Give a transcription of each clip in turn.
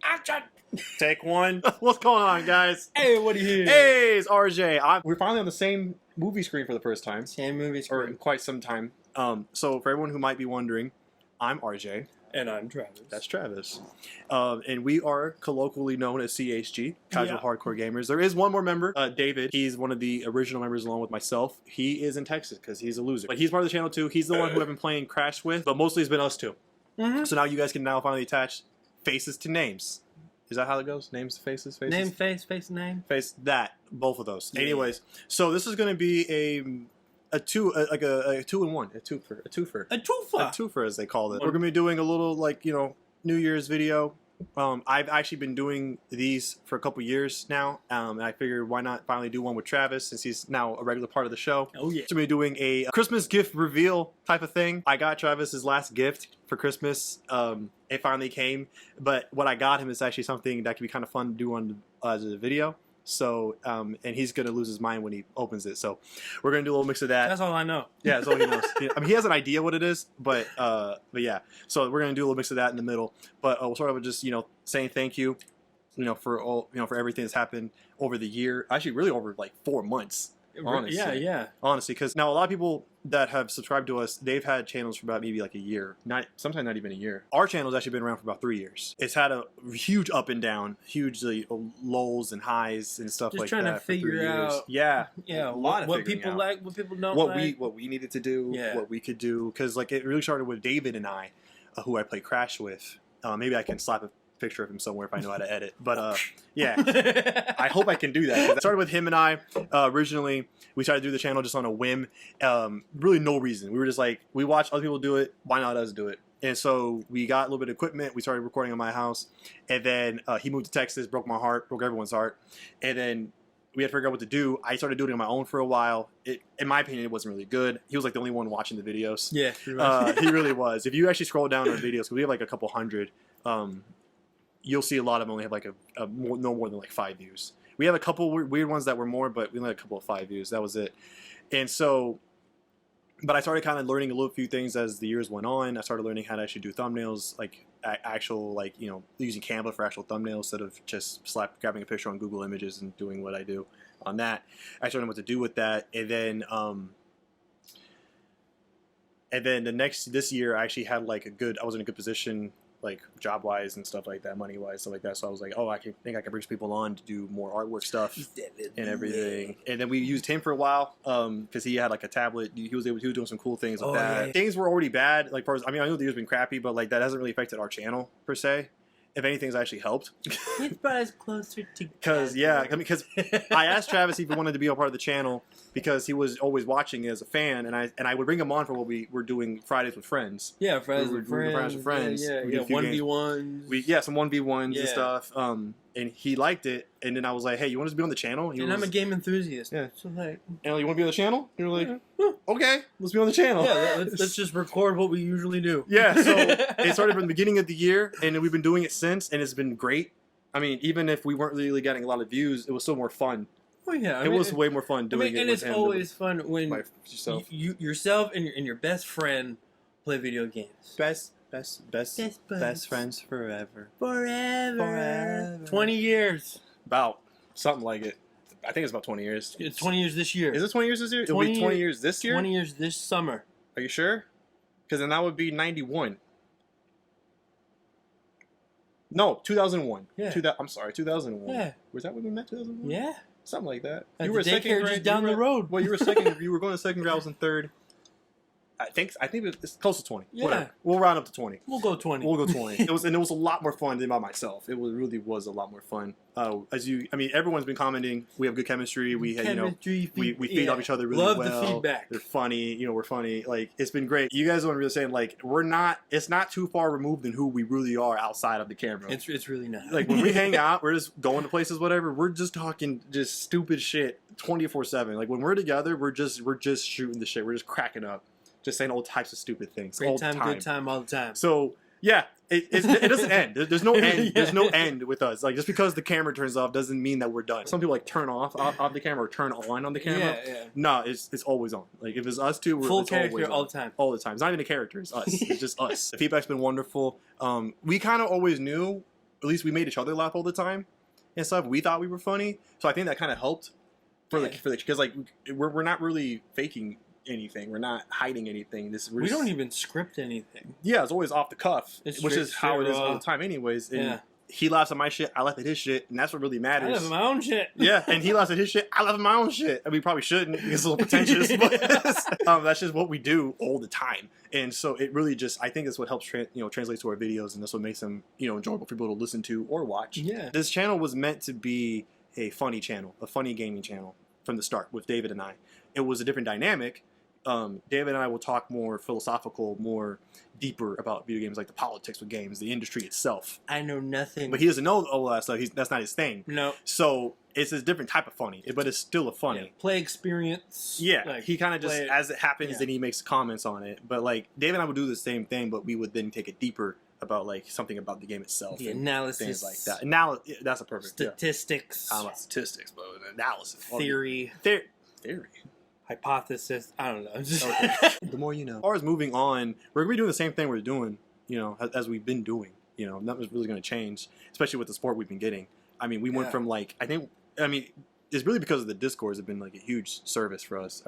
Action! Take one. What's going on, guys? Hey, what are you? Hey, it's RJ. We're finally on the same movie screen for the first time. Same movie Or in screen. quite some time. So for everyone who might be wondering, I'm RJ. And I'm Travis. That's Travis. And we are colloquially known as CHG, Casual Hardcore Gamers. There is one more member, David. He's one of the original members along with myself. He is in Texas because he's a loser. But he's part of the channel too. He's the one who I've been playing Crash with, but mostly it's been us two. So now you guys can now finally attach faces to names. Is that how it goes? Names to faces? Faces? Name, face, name. Face, that. Both of those. Yeah. Anyways, so this is going to be a two-in-one. A twofer. A twofer. A twofer, as they call it. We're going to be doing a little, like, you know, New Year's video. I've actually been doing these for a couple years now, and I figured why not finally do one with Travis since he's now a regular part of the show. Oh yeah. So we're doing a Christmas gift reveal type of thing. I got Travis's last gift for Christmas. It finally came, but what I got him is actually something that could be kind of fun to do on as a video. So, and he's gonna lose his mind when he opens it. So, we're gonna do a little mix of that. That's all I know. Yeah, that's all he knows. I mean, he has an idea what it is, but yeah. So we're gonna do a little mix of that in the middle. But we'll start with just saying thank you, for all for everything that's happened over the year. Actually, really over like 4 months. Honestly. Yeah. Honestly, because now a lot of people that have subscribed to us, they've had channels for about maybe like a year, sometimes not even a year. Our channel's actually been around for about 3 years. It's had a huge up and down, hugely lows and highs and stuff Just like trying that. to figure out, yeah, a lot of what figuring people out. like, what people don't what like. we needed to do, Yeah. what we could do, because like it really started with David and I, who I play Crash with. Maybe I can slap a picture of him somewhere if I know how to edit. But yeah, I hope I can do that. It started with him and I. Originally, we started to do the channel just on a whim. Really no reason. We were just like, we watched other people do it. Why not us do it? And so we got a little bit of equipment. We started recording at my house. And then he moved to Texas, broke my heart, broke everyone's heart. And then we had to figure out what to do. I started doing it on my own for a while. In my opinion, it wasn't really good. He was like the only one watching the videos. Yeah, he really was. If you actually scroll down our videos, because we have like a couple hundred, you'll see a lot of them only have like no more than like 5 views. We have a couple weird ones that were more, but we only had a couple of 5 views. That was it. And so, but I started kind of learning a few things as the years went on. I started learning how to actually do thumbnails, like actual, like, using Canva for actual thumbnails instead of just grabbing a picture on Google Images and doing what I do on that. I started knowing what to do with that. And then this year I actually had like I was in a good position, like job wise and stuff like that, money wise, stuff like that. So I was like, oh, I think I can bring some people on to do more artwork stuff and everything. And then we used him for a while because he had like a tablet. He was doing some cool things with that. Yeah. Things were already bad. Like, I know the year's been crappy, but like that hasn't really affected our channel per se. If anything's actually helped. It's brought us closer together. Because I asked Travis if he wanted to be a part of the channel because he was always watching it as a fan, and I would bring him on for what we were doing Fridays with friends. Yeah, Fridays with friends. Yeah, 1v1s. Some 1v1s and stuff. And he liked it, and then I was like, hey, you want us to be on the channel? I'm a game enthusiast. Yeah. So like, you want to be on the channel? You're like, okay, let's be on the channel. Yeah, let's just record what we usually do. Yeah, so it started from the beginning of the year, and we've been doing it since, and it's been great. I mean, even if we weren't really getting a lot of views, it was still more fun. Oh yeah, it was way more fun doing it. And it's always fun when yourself. Yourself and your best friend play video games. Best friends forever. 20 years. About something like it. I think it's about 20 years. It's 20 years this year. Is it 20 years this year? It'll be 20 years this year? 20 years this summer. Are you sure? Because then that would be 91. No, 2001. Yeah. I'm sorry, 2001. Yeah. Was that when we met, 2001? Yeah. Something like that. You were second grade down the road. Well, you were second. You were going to second grade. I was in third. I think it's close to 20. Yeah. Whatever. We'll round up to 20. We'll go 20. We'll go 20. It was a lot more fun than by myself. It really was a lot more fun. Everyone's been commenting. We have good chemistry. We feed off each other really well. Love the feedback. They're funny. We're funny. Like, it's been great. You guys are really saying like it's not too far removed than who we really are outside of the camera. It's really not. Like when we hang out, we're just going to places, whatever. We're just talking just stupid shit 24/7. Like when we're together, we're just shooting the shit. We're just cracking up. Just saying all types of stupid things. Great time, good time, all the time. So yeah, it doesn't end. There's no end. Yeah. There's no end with us. Like just because the camera turns off doesn't mean that we're done. Some people like turn off the camera or turn on the camera. Yeah. No, it's always on. Like if it's us two, we're full character all the time. All the time. It's not even a character. It's us. It's just us. The feedback's been wonderful. We kind of always knew at least we made each other laugh all the time and stuff. We thought we were funny, so I think that kind of helped for the because like we're not really faking anything. We're not hiding anything. We don't even script anything. Yeah, it's always off the cuff, which is how it is all the time, anyways. And he laughs at my shit, I laugh at his shit, and that's what really matters. I laugh at my own shit. Yeah, and he laughs at his shit, I laugh at my own shit. And we probably shouldn't, it's a little pretentious, but that's just what we do all the time. And so it really just, I think that's what helps translate to our videos, and that's what makes them enjoyable for people to listen to or watch. Yeah. This channel was meant to be a funny channel, a funny gaming channel from the start with David and I. It was a different dynamic. David and I will talk more philosophical, more deeper about video games, like the politics with games, the industry itself. I know nothing. But he doesn't know all that stuff. That's not his thing. No. So it's a different type of funny, but it's still a funny. Yeah. Play experience. Yeah. Like, he kind of just, as it happens, then he makes comments on it. But like David and I would do the same thing, but we would then take it deeper about like something about the game itself. The and analysis. things like that. That's a perfect statistics. Yeah. Statistics, but analysis. Theory. Theory. Hypothesis. I don't know. Okay. The more you know. As far as moving on, we're going to be doing the same thing we're doing, as we've been doing. Nothing's really going to change, especially with the support we've been getting. I mean, we went from like, it's really because of the Discords have been like a huge service for us.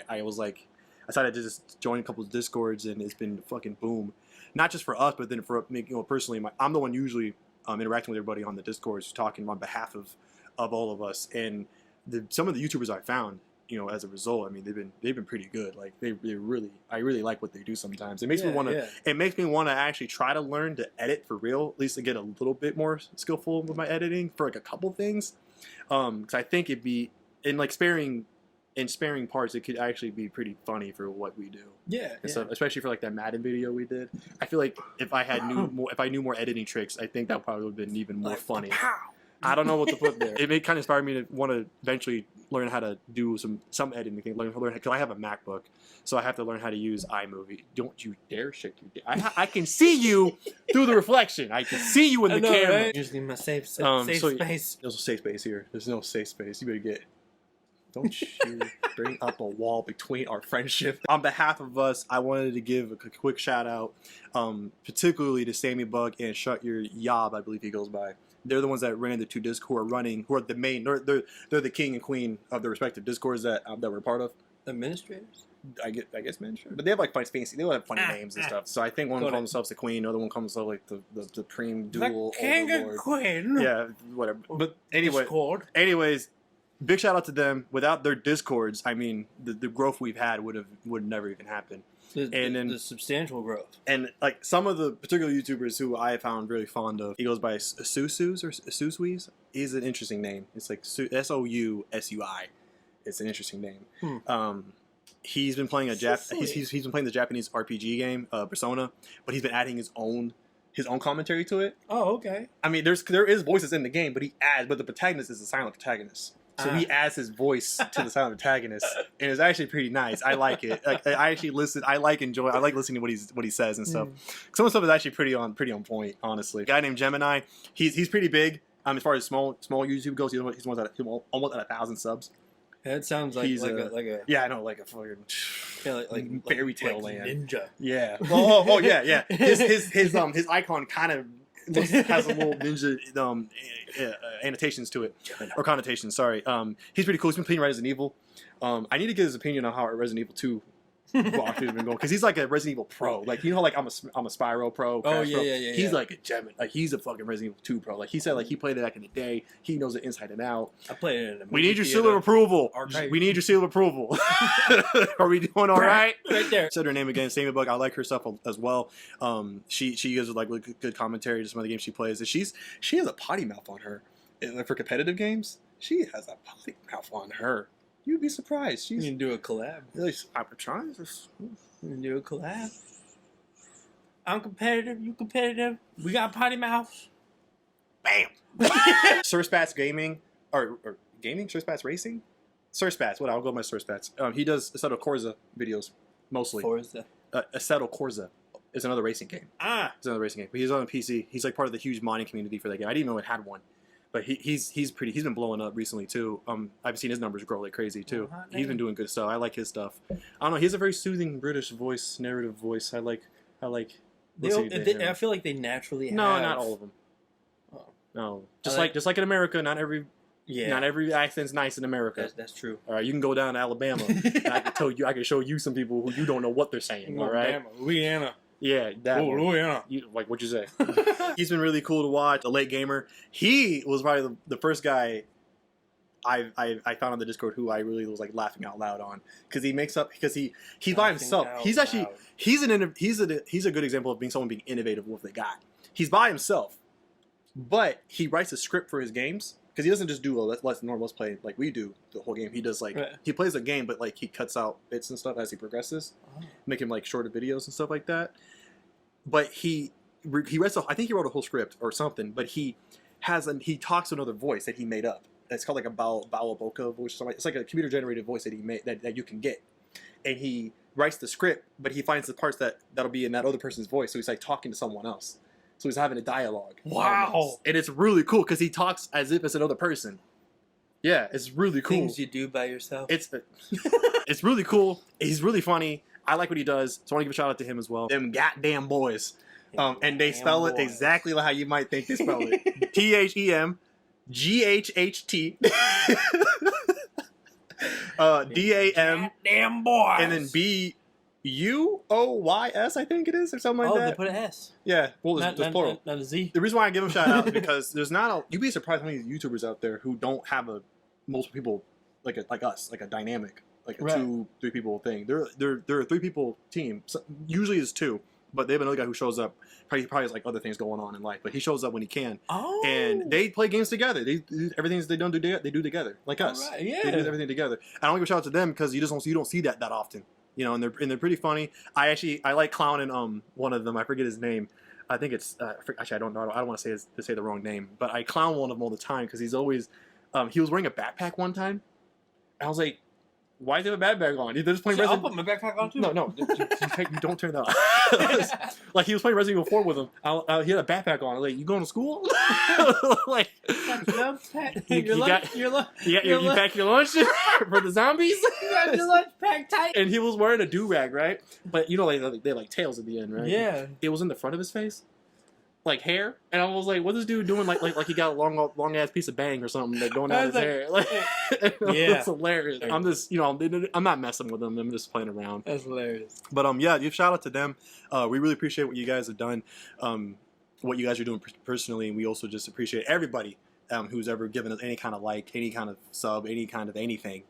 I was like, I decided to just join a couple of Discords, and it's been fucking boom. Not just for us, but then for me, personally, I'm the one usually interacting with everybody on the Discords, talking on behalf of all of us. And some of the YouTubers I found, as a result, I mean, they've been pretty good. Like I really like what they do sometimes. It makes me want to. It makes me want to actually try to learn to edit for real, at least to get a little bit more skillful with my editing for like a couple things. Because I think it'd be in like sparing parts, it could actually be pretty funny for what we do. Yeah. And stuff, especially for like that Madden video we did. I feel like if I knew more editing tricks, I think that probably would have been even more funny. I don't know what to put there. It kind of inspired me to want to eventually learn how to do some editing. Learn because I have a MacBook, so I have to learn how to use iMovie. Don't you dare shake your dick. I can see you through the reflection. I can see you in the camera. Right? Just need my safe space. There's no safe space here. There's no safe space. You better get. Don't you bring up a wall between our friendship. On behalf of us, I wanted to give a quick shout out, particularly to Sammy Bug and Shut Your Yob, I believe he goes by. They're the ones that ran the two Discord who are the main. They're the king and queen of the respective Discords that we're part of. Administrators. I guess administrators, but they have like fancy. They all have funny names and stuff. So I think one calls themselves the queen, another one calls themselves like the Supreme Dual King Overlord. and Queen. Yeah, whatever. But anyway, anyways, big shout out to them. Without their Discords, I mean, the growth we've had would never even happen. The substantial growth. And like some of the particular YouTubers who I found really fond of, he goes by Asusus or Asusui. He's an interesting name. It's like Sousui. It's an interesting name. He's been playing he's been playing the Japanese RPG game Persona, but he's been adding his own commentary to it. Oh, okay. I mean, there is voices in the game, but the protagonist is a silent protagonist. So he adds his voice to the silent protagonist, and it's actually pretty nice. I like it. Like, I actually listen. I like listening to what he says and stuff. Some of the stuff is actually pretty on point, honestly. A guy named Gemini. He's pretty big. As far as small YouTube goes, he's almost at 1,000 subs. That sounds like a yeah, I know, like a fucking like fairy tale land ninja. Yeah. Oh yeah. His icon kind of has a little ninja annotations to it, or connotations. Sorry. He's pretty cool. He's been playing Resident Evil. I need to get his opinion on how Resident Evil 2 walkthrough has been going, because he's like a Resident Evil pro. Like, like I'm a Spyro pro. Oh yeah, pro. Yeah. He's like a Gemini. Like, he's a fucking Resident Evil 2 pro. Like he said, like he played it back in the day. He knows it inside and out. I played it in a We need your seal of approval. We need your seal of approval. Are we doing all right? Right there. Said her name again, Sammy Bug. I like her stuff as well. She gives like really good commentary to some of the games she plays. And she has a potty mouth on her. And for competitive games, she has a potty mouth on her. You'd be surprised. You can do a collab. I'm trying. You can do a collab. I'm competitive. You competitive. We got potty mouths. Bam. Surspats Gaming or gaming. Surspats Racing. Surspats. What? I'll go with my Surspats. He does Assetto Corsa videos mostly. Forza. Assetto Corsa is another racing game. It's another racing game. But he's on a PC. He's like part of the huge modding community for that game. I didn't even know it had one. But he's been blowing up recently too. I've seen his numbers grow like crazy too. He's been doing good stuff. I like his stuff. I don't know. He has a very soothing British voice, narrative voice. I like. I feel like they naturally have. No, not all of them. Oh. No. Just like in America, not every accent's nice in America. That's true. All right, you can go down to Alabama, and I can show you some people who you don't know what they're saying. All right, Alabama, Louisiana. Yeah, that one. Louisiana. Like what'd you say? He's been really cool to watch. A late gamer. He was probably the first guy I found on the Discord who I really was like laughing out loud on because he makes up he's by himself. He's actually he's a good example of someone being innovative with the guy. He's by himself, but he writes a script for his games. Because he doesn't just do let's play like we do the whole game. He does he plays a game, but like he cuts out bits and stuff as he progresses, making like shorter videos and stuff like that. But he writes I think he wrote a whole script or something. But he talks another voice that he made up. It's called like a Boca voice or something. It's like a computer generated voice that he made that you can get. And he writes the script, but he finds the parts that'll be in that other person's voice. So he's like talking to someone else. So he's having a dialogue. Wow. And it's really cool because he talks as if it's another person. Yeah, it's really cool. Things you do by yourself. It's really cool. He's really funny. I like what he does. So I want to give a shout out to him as well. Them goddamn boys. And they spell it exactly how you might think they spell it. THEMGHHT. DAM. Damn boys. And then BUOYS, I think it is, or something like that. Oh, they put an S. Yeah, well, there's plural. Not a Z. The reason why I give them shout out is because there's you'd be surprised how many YouTubers out there who don't have multiple people like us, like a dynamic, like a 2-3 people thing. They're a 3 people team. So, usually it's 2, but they have another guy who shows up. Probably has like other things going on in life, but he shows up when he can. Oh. And they play games together. Everything they don't do, they do together, like us. Right, yeah. They do everything together. I don't give a shout out to them because you don't see that often. You know, and they're pretty funny. I like clowning one of them. I forget his name. I think it's actually I don't know. I don't want to say the wrong name, but I clown one of them all the time because he's always he was wearing a backpack one time. And I was like, why do they have a backpack on? They're just playing Resident Evil. I'll put my backpack on too. No, you don't turn that on. Like he was playing Resident Evil 4 with him. He had a backpack on. Like, you going to school? Like, you pack your lunch for the zombies? You got your lunch packed tight. And he was wearing a do-rag, right? But you know, they like tails at the end, right? Yeah. It was in the front of his face. Like hair, and I was like, "What's this dude doing? Like he got a long ass piece of bang or something like going out his hair." Like, yeah, it's hilarious. I'm just, I'm not messing with them. I'm just playing around. That's hilarious. But yeah, give shout out to them. We really appreciate what you guys have done, what you guys are doing personally, and we also just appreciate everybody who's ever given us any kind of like, any kind of sub, any kind of anything.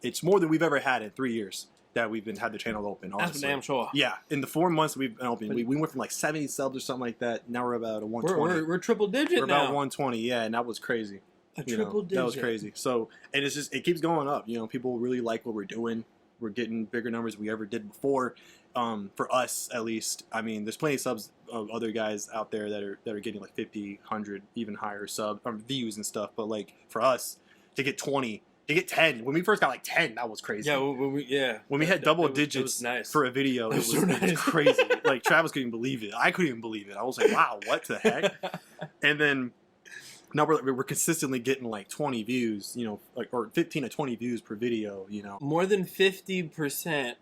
It's more than we've ever had in 3 years that we've had the channel open. Honestly. That's for damn sure. Yeah, in the 4 months we've been open, we went from like 70 subs or something like that. Now we're about a 120. We're triple digit now. We're about 120, yeah, and that was crazy. Triple digit. That was crazy. So, and it's just, it keeps going up. You know, people really like what we're doing. We're getting bigger numbers than we ever did before. For us, at least. I mean, there's plenty of subs of other guys out there that are getting like 50, 100, even higher views and stuff. But like for us to get 20. To get 10. When we first got like 10, that was crazy. Yeah, when we had double digits for a video, it was crazy. Like Travis couldn't believe it. I couldn't even believe it. I was like, wow, what the heck? And then now we're consistently getting like 20 views, or 15 to 20 views per video, More than 50%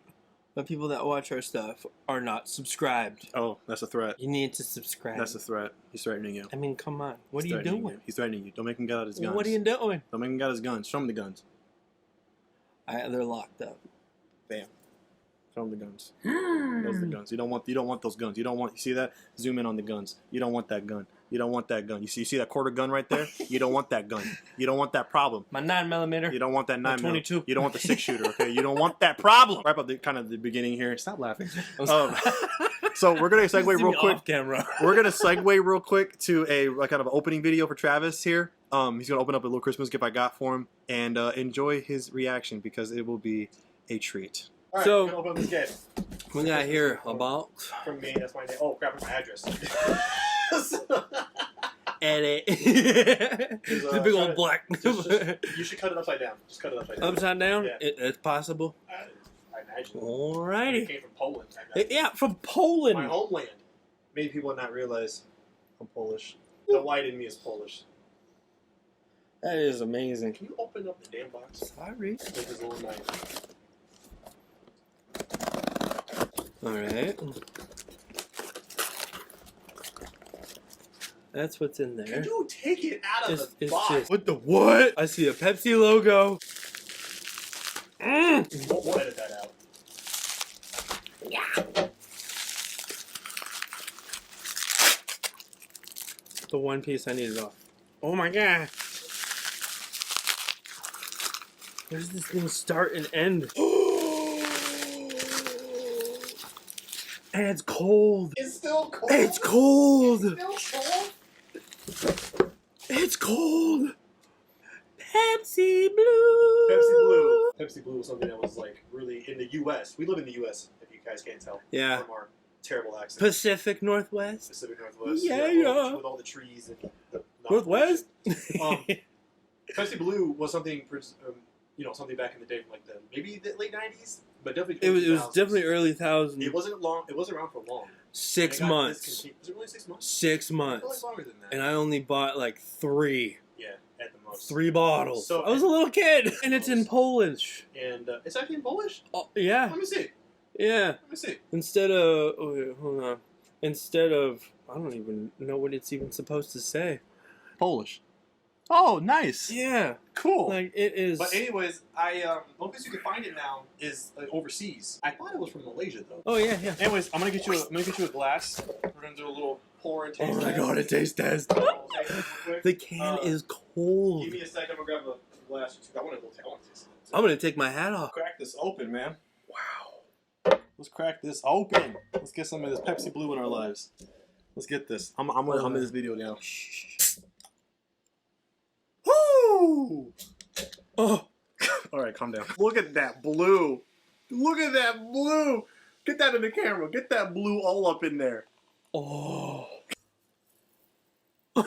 of people that watch our stuff are not subscribed. Oh, that's a threat. You need to subscribe. That's a threat. He's threatening you. I mean, come on. What are you doing? He's threatening you. Don't make him get out his guns. What are you doing? Don't make him get out his guns. Show him the guns. They're locked up. Bam. Show him the guns. Those are the guns. You don't want those guns. You see that? Zoom in on the guns. You don't want that gun. You don't want that gun. You see that quarter gun right there? You don't want that gun. You don't want that problem. My 9mm. You don't want that 9mm. 22. You don't want the 6-shooter, okay? You don't want that problem. Wrap up the beginning here. Stop laughing. So we're gonna segue real quick. Off camera. We're gonna segue real quick to a kind of an opening video for Travis here. He's gonna open up a little Christmas gift I got for him and enjoy his reaction because it will be a treat. All right, so we're gonna open up this gift. We got here a box from me. That's my name. Oh crap! It's my address. Edit. It's a big old black. You should cut it upside down. Just cut it upside down. Upside down? Yeah. It's possible. I imagine. Alrighty. It came from Poland. Yeah, from Poland. My homeland. Many people not realize I'm Polish. The white in me is Polish. That is amazing. Can you open up the damn box? Sorry. This is a little knife. Alright. That's what's in there. Can you take it out of the box? Just, what the what? I see a Pepsi logo. We'll edit that out. Yeah. The one piece I needed off. Oh my god. Where does this thing start and end? And it's cold. It's still cold. It's cold. It's still cold. It's cold. Pepsi Blue. Pepsi Blue. Pepsi Blue was something that was like really in the U.S. We live in the U.S. If you guys can't tell. Yeah. From our terrible accent. Pacific Northwest. Pacific Northwest. Yeah. With all the trees and the Northwest. Pepsi Blue was something, you know, something back in the day from like maybe the late '90s, but definitely. It was definitely early thousands. It wasn't long. It wasn't around for long. 6 months. Was it really 6 months? 6 I feel months. like longer than that. And I only bought like 3. Yeah, at the most. 3 bottles. So I was a little kid. And it's in Polish. And it's actually in Polish? Oh, yeah. Let me see. Yeah. Let me see. Instead of... Oh, wait, hold on. Instead of... I don't even know what it's even supposed to say. Polish. Oh, nice. Yeah. Cool. Like, it is... But anyways, the only place you can find it now is overseas. I thought it was from Malaysia, though. Oh, yeah, yeah. Anyways, I'm gonna get you a glass. We're gonna do a little pour and taste Oh, my test. God, a taste test. The can is cold. Give me a second. I'm gonna grab a glass or two. I want to taste it. I'm going to take my hat off. Crack this open, man. Wow. Let's crack this open. Let's get some of this Pepsi Blue in our lives. Let's get this. I'm in this video now. Woo! Oh. All right, calm down. Look at that blue. Look at that blue. Get that in the camera. Get that blue all up in there. Oh. But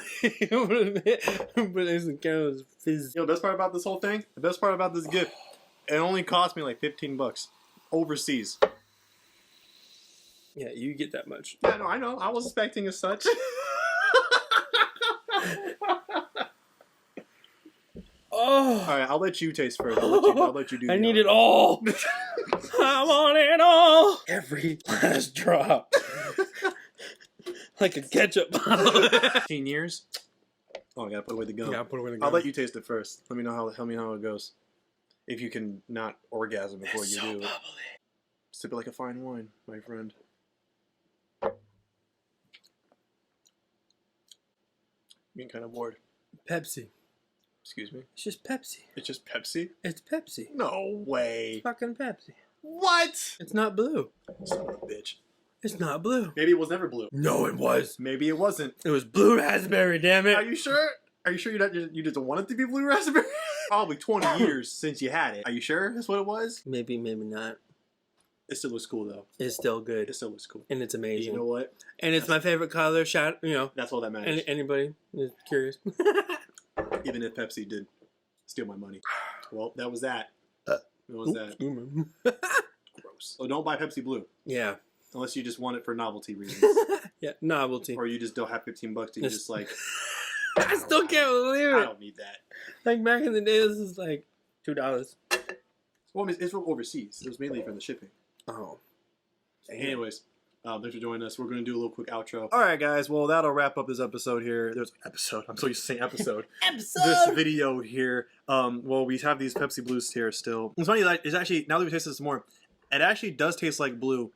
there's some camera's fizz. You know the best part about this whole thing? The best part about this gift, it only cost me like $15 overseas. Yeah, you get that much. Yeah, no, I know. I was expecting as such. Oh. All right, I'll let you taste first. I'll let you do. I need it all. I want it all. Every last drop. Like a ketchup bottle. 15 years. Oh, I gotta put away the gum. Yeah, put away the gum. I'll let you taste it first. Let me know how it goes. If you can not orgasm before It's you so do. bubbly. Sip it like a fine wine, my friend. Getting kind of bored. Pepsi. Excuse me. It's just Pepsi. It's just Pepsi? It's Pepsi. No way. Fucking Pepsi. What? It's not blue. Son of a bitch. It's not blue. Maybe it was never blue. No, it was. Maybe it wasn't. It was blue raspberry, damn it. Are you sure? Are you sure you just want it to be blue raspberry? Probably 20 years since you had it. Are you sure that's what it was? Maybe, maybe not. It still looks cool though. It's still good. It still looks cool. And it's amazing. You know what? And it's my favorite color. Shout, you know. That's all that matters. Anybody is curious. Even if Pepsi did steal my money. Well, that was that. What was that? Gross. So don't buy Pepsi Blue. Yeah. Unless you just want it for novelty reasons. Yeah, novelty. Or you just don't have $15 and you just like... I still can't believe it. I don't need that. Like back in the day, this is like $2. Well, I mean, it's from overseas. It was mainly from the shipping. Oh. Anyways, thanks for joining us. We're going to do a little quick outro. All right, guys. Well, that'll wrap up this episode here. There's episode. I'm so used to saying episode. This video here. Well, we have these Pepsi Blues here still. It's funny that it's actually, now that we taste this more, it actually does taste like blue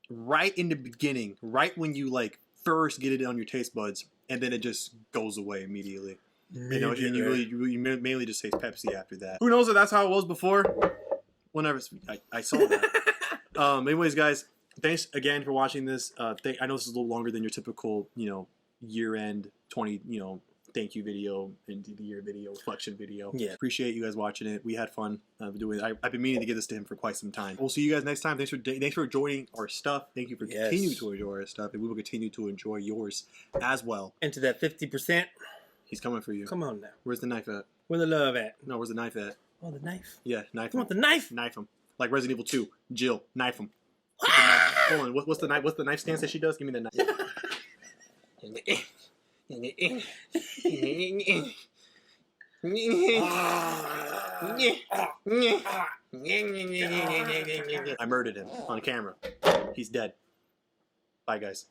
right in the beginning, right when you like first get it on your taste buds, and then it just goes away immediately. You know, and you mainly just taste Pepsi after that. Who knows if that's how it was before? Whenever I saw that. Anyways, guys, thanks again for watching this. I know this is a little longer than your typical, you know, year-end 20, you know, thank you video and the year video, reflection video. Yeah. Appreciate you guys watching it. We had fun doing it. I've been meaning to get this to him for quite some time. We'll see you guys next time. Thanks for joining our stuff. Thank you for continuing to enjoy our stuff, and we will continue to enjoy yours as well. And to that 50%. He's coming for you. Come on now. Where's the knife at? Where the love at? No, where's the knife at? Oh, the knife. Yeah, knife You him. want the knife? Knife him. Like Resident Evil 2. Jill, knife him. Hold on. What's the knife? What's the knife stance that she does? Give me the knife. I murdered him on camera. He's dead. Bye, guys.